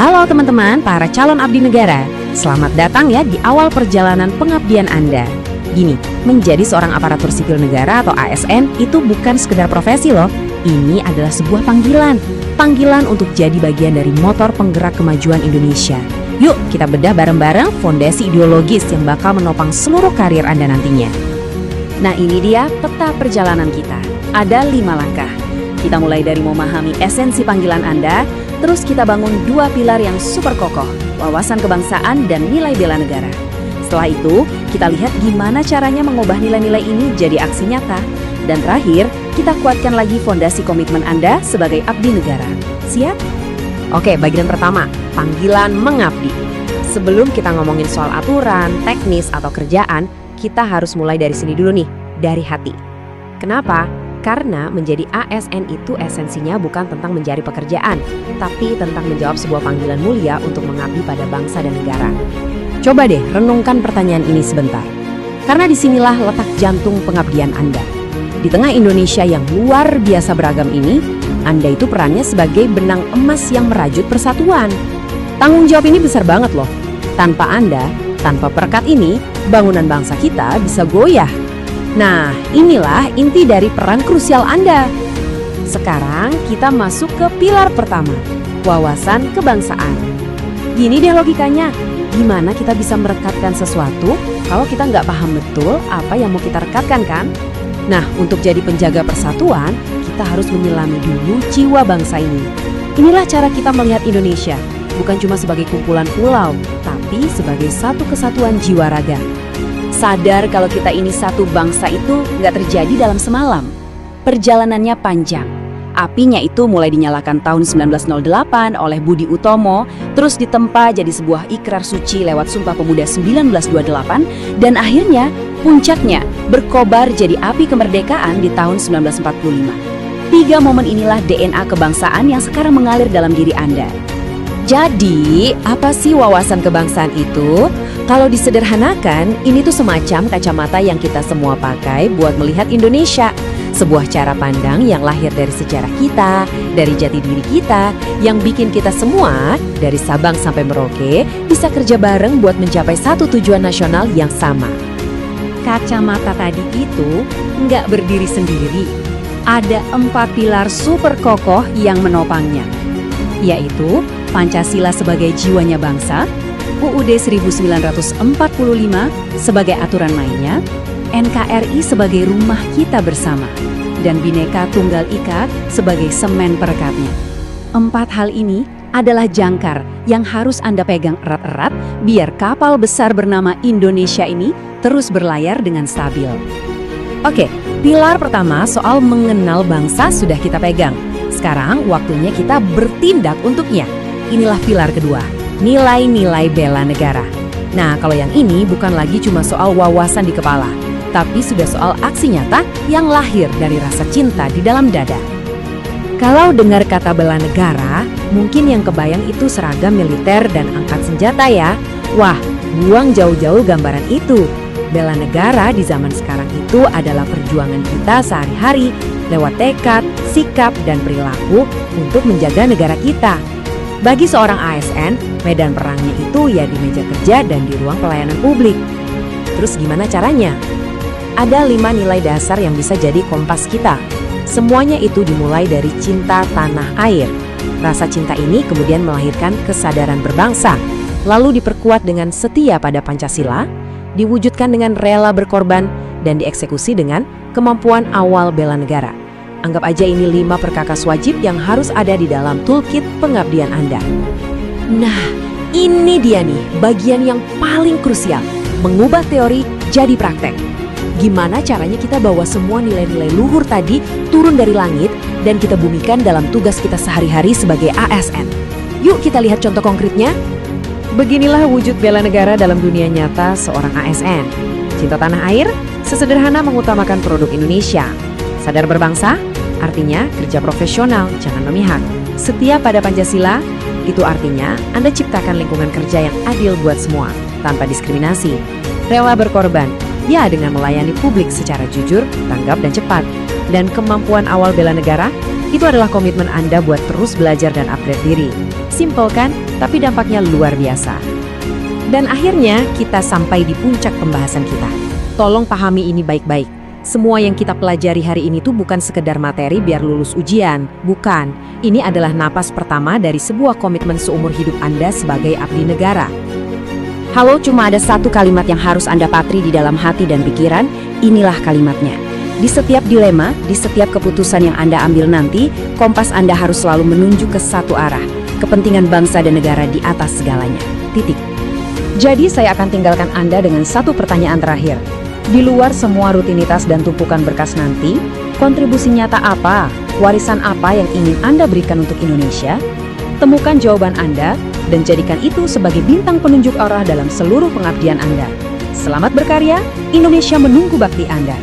Halo teman-teman, para calon abdi negara. Selamat datang ya di awal perjalanan pengabdian Anda. Gini, menjadi seorang aparatur sipil negara atau ASN itu bukan sekedar profesi loh. Ini adalah sebuah panggilan. Panggilan untuk jadi bagian dari motor penggerak kemajuan Indonesia. Yuk kita bedah bareng-bareng fondasi ideologis yang bakal menopang seluruh karir Anda nantinya. Nah ini dia peta perjalanan kita. Ada 5 langkah. Kita mulai dari memahami esensi panggilan Anda, terus kita bangun 2 pilar yang super kokoh, wawasan kebangsaan dan nilai bela negara. Setelah itu, kita lihat gimana caranya mengubah nilai-nilai ini jadi aksi nyata. Dan terakhir, kita kuatkan lagi fondasi komitmen Anda sebagai abdi negara. Siap? Oke, bagian pertama, panggilan mengabdi. Sebelum kita ngomongin soal aturan, teknis, atau kerjaan, kita harus mulai dari sini dulu nih, dari hati. Kenapa? Karena menjadi ASN itu esensinya bukan tentang mencari pekerjaan, tapi tentang menjawab sebuah panggilan mulia untuk mengabdi pada bangsa dan negara. Coba deh renungkan pertanyaan ini sebentar. Karena disinilah letak jantung pengabdian Anda. Di tengah Indonesia yang luar biasa beragam ini, Anda itu perannya sebagai benang emas yang merajut persatuan. Tanggung jawab ini besar banget loh. Tanpa Anda, tanpa perekat ini, bangunan bangsa kita bisa goyah. Nah, inilah inti dari peran krusial Anda. Sekarang kita masuk ke pilar pertama, wawasan kebangsaan. Gini deh logikanya, gimana kita bisa merekatkan sesuatu kalau kita nggak paham betul apa yang mau kita rekatkan kan? Nah, untuk jadi penjaga persatuan, kita harus menyelami dulu jiwa bangsa ini. Inilah cara kita melihat Indonesia, bukan cuma sebagai kumpulan pulau, tapi sebagai satu kesatuan jiwa raga. Sadar kalau kita ini satu bangsa itu nggak terjadi dalam semalam. Perjalanannya panjang. Apinya itu mulai dinyalakan tahun 1908 oleh Budi Utomo, terus ditempa jadi sebuah ikrar suci lewat Sumpah Pemuda 1928, dan akhirnya puncaknya berkobar jadi api kemerdekaan di tahun 1945. 3 momen inilah DNA kebangsaan yang sekarang mengalir dalam diri Anda. Jadi, apa sih wawasan kebangsaan itu? Kalau disederhanakan, ini tuh semacam kacamata yang kita semua pakai buat melihat Indonesia. Sebuah cara pandang yang lahir dari sejarah kita, dari jati diri kita, yang bikin kita semua, dari Sabang sampai Merauke, bisa kerja bareng buat mencapai satu tujuan nasional yang sama. Kacamata tadi itu nggak berdiri sendiri. Ada 4 pilar super kokoh yang menopangnya, yaitu Pancasila sebagai jiwanya bangsa, UUD 1945 sebagai aturan mainnya, NKRI sebagai rumah kita bersama, dan Bhinneka Tunggal Ika sebagai semen perekatnya. 4 hal ini adalah jangkar yang harus Anda pegang erat-erat biar kapal besar bernama Indonesia ini terus berlayar dengan stabil. Oke, pilar pertama soal mengenal bangsa sudah kita pegang. Sekarang waktunya kita bertindak untuknya. Inilah pilar kedua, nilai-nilai bela negara. Nah, kalau yang ini bukan lagi cuma soal wawasan di kepala, tapi sudah soal aksi nyata yang lahir dari rasa cinta di dalam dada. Kalau dengar kata bela negara, mungkin yang kebayang itu seragam militer dan angkat senjata ya. Wah, buang jauh-jauh gambaran itu. Bela negara di zaman sekarang itu adalah perjuangan kita sehari-hari lewat tekad, sikap, dan perilaku untuk menjaga negara kita. Bagi seorang ASN, medan perangnya itu ya di meja kerja dan di ruang pelayanan publik. Terus gimana caranya? Ada 5 nilai dasar yang bisa jadi kompas kita. Semuanya itu dimulai dari cinta tanah air. Rasa cinta ini kemudian melahirkan kesadaran berbangsa, lalu diperkuat dengan setia pada Pancasila, diwujudkan dengan rela berkorban, dan dieksekusi dengan kemampuan awal bela negara. Anggap aja ini 5 perkakas wajib yang harus ada di dalam toolkit pengabdian Anda. Nah, ini dia nih bagian yang paling krusial, mengubah teori jadi praktek. Gimana caranya kita bawa semua nilai-nilai luhur tadi turun dari langit dan kita bumikan dalam tugas kita sehari-hari sebagai ASN. Yuk kita lihat contoh konkretnya. Beginilah wujud bela negara dalam dunia nyata seorang ASN. Cinta tanah air, sesederhana mengutamakan produk Indonesia. Sadar berbangsa, artinya kerja profesional, jangan memihak. Setia pada Pancasila, itu artinya Anda ciptakan lingkungan kerja yang adil buat semua, tanpa diskriminasi. Rela berkorban, ya dengan melayani publik secara jujur, tanggap dan cepat. Dan kemampuan awal bela negara, itu adalah komitmen Anda buat terus belajar dan upgrade diri. Simpel kan? Tapi dampaknya luar biasa. Dan akhirnya kita sampai di puncak pembahasan kita. Tolong pahami ini baik-baik. Semua yang kita pelajari hari ini tuh bukan sekedar materi biar lulus ujian. Bukan. Ini adalah napas pertama dari sebuah komitmen seumur hidup Anda sebagai abdi negara. Halo, cuma ada satu kalimat yang harus Anda patri di dalam hati dan pikiran. Inilah kalimatnya. Di setiap dilema, di setiap keputusan yang Anda ambil nanti, kompas Anda harus selalu menunjuk ke satu arah. Kepentingan bangsa dan negara di atas segalanya. Titik. Jadi saya akan tinggalkan Anda dengan satu pertanyaan terakhir. Di luar semua rutinitas dan tumpukan berkas nanti, kontribusi nyata apa, warisan apa yang ingin Anda berikan untuk Indonesia? Temukan jawaban Anda dan jadikan itu sebagai bintang penunjuk arah dalam seluruh pengabdian Anda. Selamat berkarya, Indonesia menunggu bakti Anda.